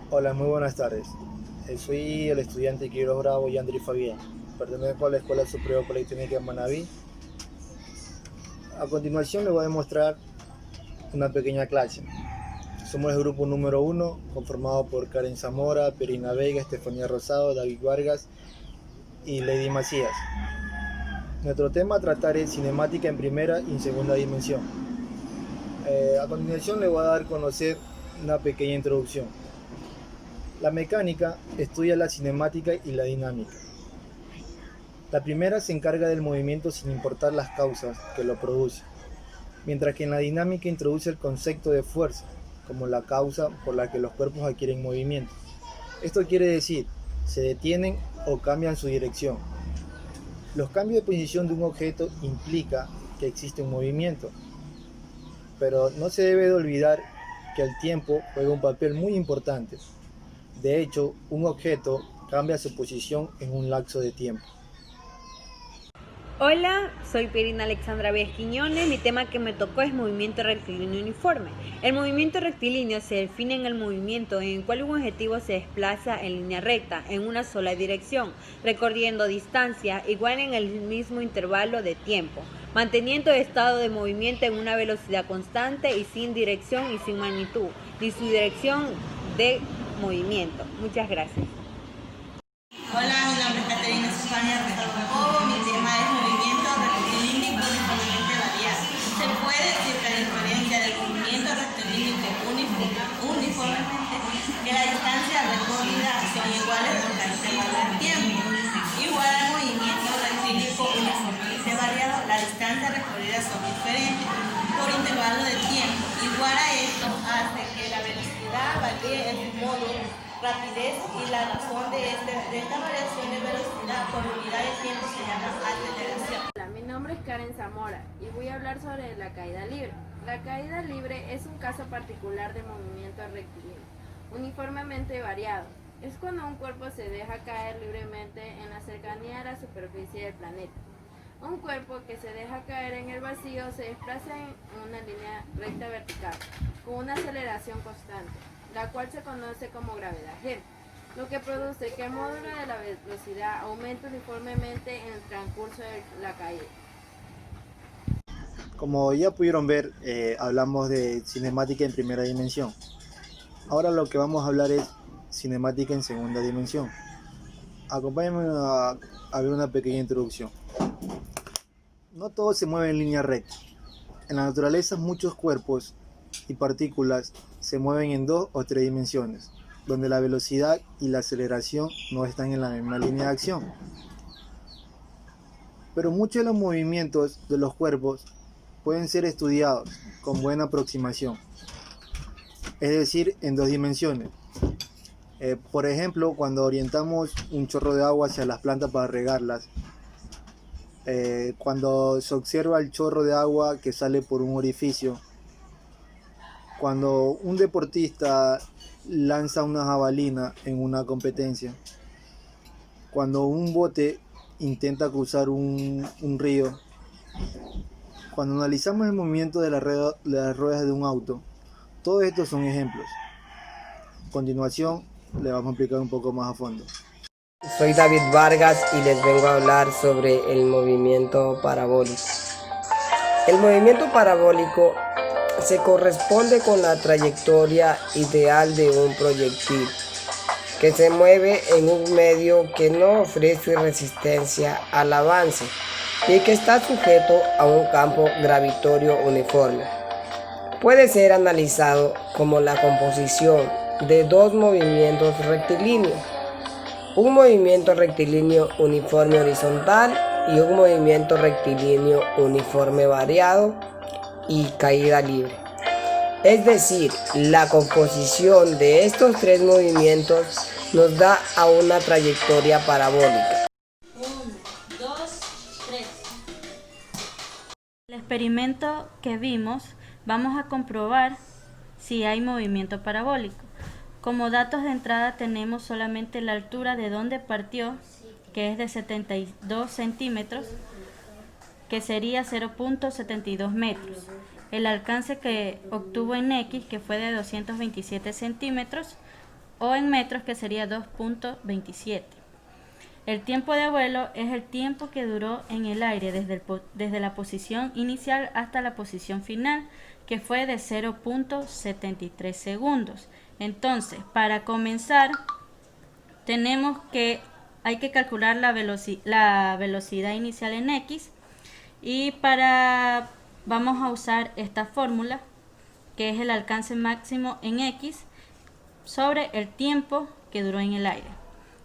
Hola, muy buenas tardes. Soy el estudiante Quiroz Bravo Yandri Fabián. Pertenezco a la Escuela Superior Politécnica en Manabí. A continuación les voy a mostrar una pequeña clase. Somos el grupo número 1, conformado por Karen Zamora, Perina Vega, Estefanía Rosado, David Vargas y Lady Macías. Nuestro tema a tratar es cinemática en primera y en segunda dimensión. A continuación les voy a dar a conocer una pequeña introducción. La mecánica estudia la cinemática y la dinámica. La primera se encarga del movimiento sin importar las causas que lo producen, mientras que en la dinámica introduce el concepto de fuerza, como la causa por la que los cuerpos adquieren movimiento. Esto quiere decir, se detienen o cambian su dirección. Los cambios de posición de un objeto implica que existe un movimiento, pero no se debe de olvidar que el tiempo juega un papel muy importante. De hecho, un objeto cambia su posición en un lapso de tiempo. Hola, soy Pirina Alexandra Víez Quiñones. Mi tema que me tocó es movimiento rectilíneo uniforme. El movimiento rectilíneo se define en el movimiento en el cual un objetivo se desplaza en línea recta, en una sola dirección, recorriendo distancia igual en el mismo intervalo de tiempo, manteniendo el estado de movimiento en una velocidad constante y sin dirección y sin magnitud, ni su dirección de movimiento. Muchas gracias. Hola, mi nombre es Caterina Susana Rosado. Mi tema es movimiento rectilíneo uniformemente variado. Se puede decir que la diferencia del movimiento rectilíneo uniformemente que la distancia recorrida son iguales por cada intervalo de tiempo. Igual al movimiento rectilíneo uniformemente variado, la distancia recorrida son diferentes por intervalo de tiempo. Igual a esto hace que la velocidad varíe en su modo rapidez y la razón de esta variación de velocidad por unidad de tiempo se llama aceleración. Hola, mi nombre es Karen Zamora y voy a hablar sobre la caída libre. La caída libre es un caso particular de movimiento rectilíneo, uniformemente variado. Es cuando un cuerpo se deja caer libremente en la cercanía de la superficie del planeta. Un cuerpo que se deja caer en el vacío se desplaza en una línea recta vertical, con una aceleración constante, la cual se conoce como gravedad G, lo que produce que el módulo de la velocidad aumente uniformemente en el transcurso de la caída. Como ya pudieron ver, hablamos de cinemática en primera dimensión. Ahora lo que vamos a hablar es cinemática en segunda dimensión. Acompáñenme a ver una pequeña introducción. No todo se mueve en línea recta. En la naturaleza muchos cuerpos y partículas se mueven en dos o tres dimensiones, donde la velocidad y la aceleración no están en la misma línea de acción. Pero muchos de los movimientos de los cuerpos pueden ser estudiados con buena aproximación, es decir, en dos dimensiones. Por ejemplo, cuando orientamos un chorro de agua hacia las plantas para regarlas, cuando se observa el chorro de agua que sale por un orificio, cuando un deportista lanza una jabalina en una competencia, cuando un bote intenta cruzar un río, cuando analizamos el movimiento de las ruedas de un auto, todos estos son ejemplos. A continuación, le vamos a explicar un poco más a fondo. Soy David Vargas y les vengo a hablar sobre el movimiento parabólico. El movimiento parabólico se corresponde con la trayectoria ideal de un proyectil que se mueve en un medio que no ofrece resistencia al avance y que está sujeto a un campo gravitatorio uniforme. Puede ser analizado como la composición de dos movimientos rectilíneos: un movimiento rectilíneo uniforme horizontal y un movimiento rectilíneo uniforme variado y caída libre. Es decir, la composición de estos tres movimientos nos da a una trayectoria parabólica. 1, 2, 3. El experimento que vimos, vamos a comprobar si hay movimiento parabólico. Como datos de entrada tenemos solamente la altura de donde partió, que es de 72 centímetros, que sería 0.72 metros. El alcance que obtuvo en X, que fue de 227 centímetros, o en metros, que sería 2.27. El tiempo de vuelo es el tiempo que duró en el aire desde la posición inicial hasta la posición final, que fue de 0.73 segundos. Entonces, para comenzar, hay que calcular la velocidad inicial en X, y vamos a usar esta fórmula, que es el alcance máximo en X sobre el tiempo que duró en el aire.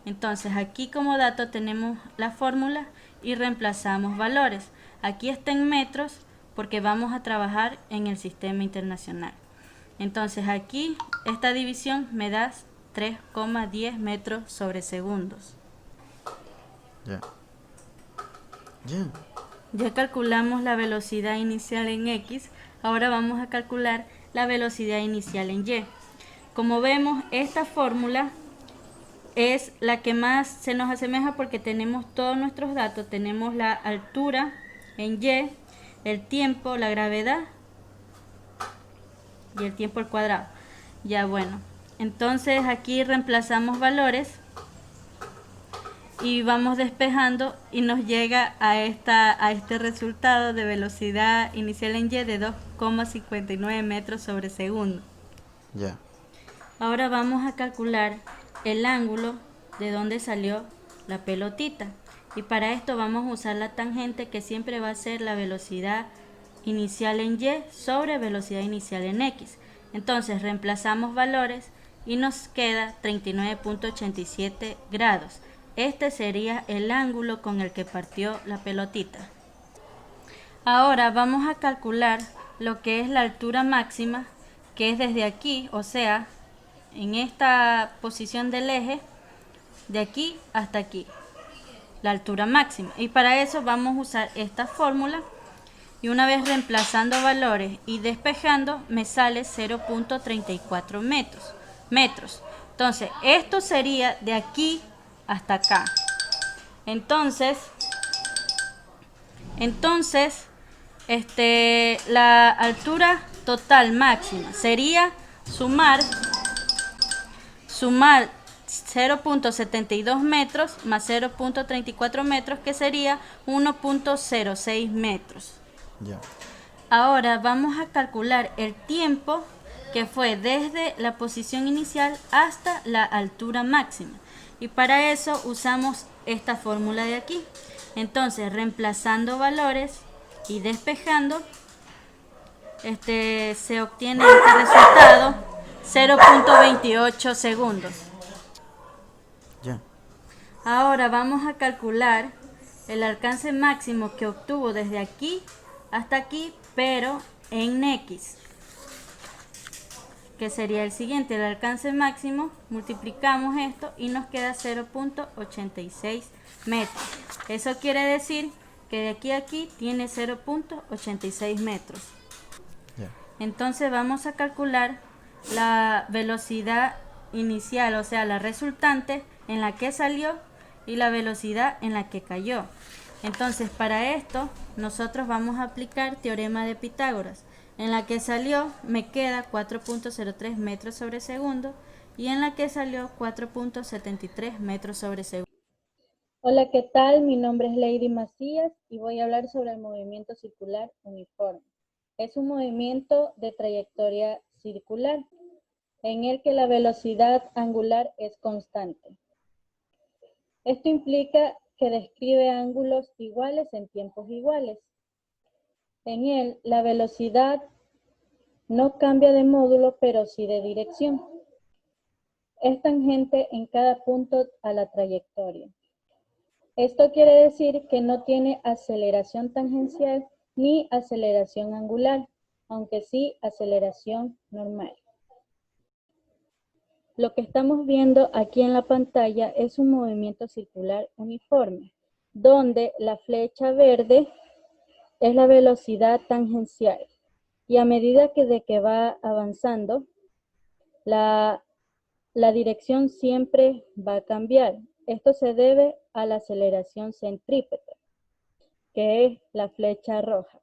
Entonces aquí como dato tenemos la fórmula y reemplazamos valores. Aquí está en metros porque vamos a trabajar en el sistema internacional. Entonces aquí esta división me da 3,10 metros sobre segundos. Ya calculamos la velocidad inicial en X, ahora vamos a calcular la velocidad inicial en Y. Como vemos, esta fórmula es la que más se nos asemeja porque tenemos todos nuestros datos. Tenemos la altura en Y, el tiempo, la gravedad y el tiempo al cuadrado. Ya bueno, entonces aquí reemplazamos valores y vamos despejando y nos llega a este resultado de velocidad inicial en Y de 2,59 metros sobre segundo. Ahora vamos a calcular el ángulo de donde salió la pelotita, y para esto vamos a usar la tangente, que siempre va a ser la velocidad inicial en Y sobre velocidad inicial en X. Entonces reemplazamos valores y nos queda 39.87 grados. Este sería el ángulo con el que partió la pelotita. Ahora vamos a calcular lo que es la altura máxima, que es desde aquí, o sea, en esta posición del eje, de aquí hasta aquí, la altura máxima. Y para eso vamos a usar esta fórmula, y una vez reemplazando valores y despejando, me sale 0.34 metros. Entonces, esto sería de aquí hasta acá. Entonces, la altura total máxima sería sumar 0.72 metros más 0.34 metros, que sería 1.06 metros. Ahora vamos a calcular el tiempo que fue desde la posición inicial hasta la altura máxima, y para eso usamos esta fórmula de aquí. Entonces, reemplazando valores y despejando, se obtiene este resultado, 0.28 segundos. Ahora vamos a calcular el alcance máximo que obtuvo desde aquí hasta aquí, pero en X, que sería el siguiente. El alcance máximo, multiplicamos esto y nos queda 0.86 metros. Eso quiere decir que de aquí a aquí tiene 0.86 metros. Entonces vamos a calcular la velocidad inicial, o sea, la resultante en la que salió, y la velocidad en la que cayó. Entonces, para esto nosotros vamos a aplicar teorema de Pitágoras. En la que salió me queda 4.03 metros sobre segundo, y en la que salió 4.73 metros sobre segundo. Hola, ¿qué tal? Mi nombre es Lady Macías y voy a hablar sobre el movimiento circular uniforme. Es un movimiento de trayectoria circular en el que la velocidad angular es constante. Esto implica que describe ángulos iguales en tiempos iguales. En él, la velocidad no cambia de módulo, pero sí de dirección. Es tangente en cada punto a la trayectoria. Esto quiere decir que no tiene aceleración tangencial ni aceleración angular, aunque sí aceleración normal. Lo que estamos viendo aquí en la pantalla es un movimiento circular uniforme, donde la flecha verde es la velocidad tangencial, y a medida que va avanzando, la dirección siempre va a cambiar. Esto se debe a la aceleración centrípeta, que es la flecha roja.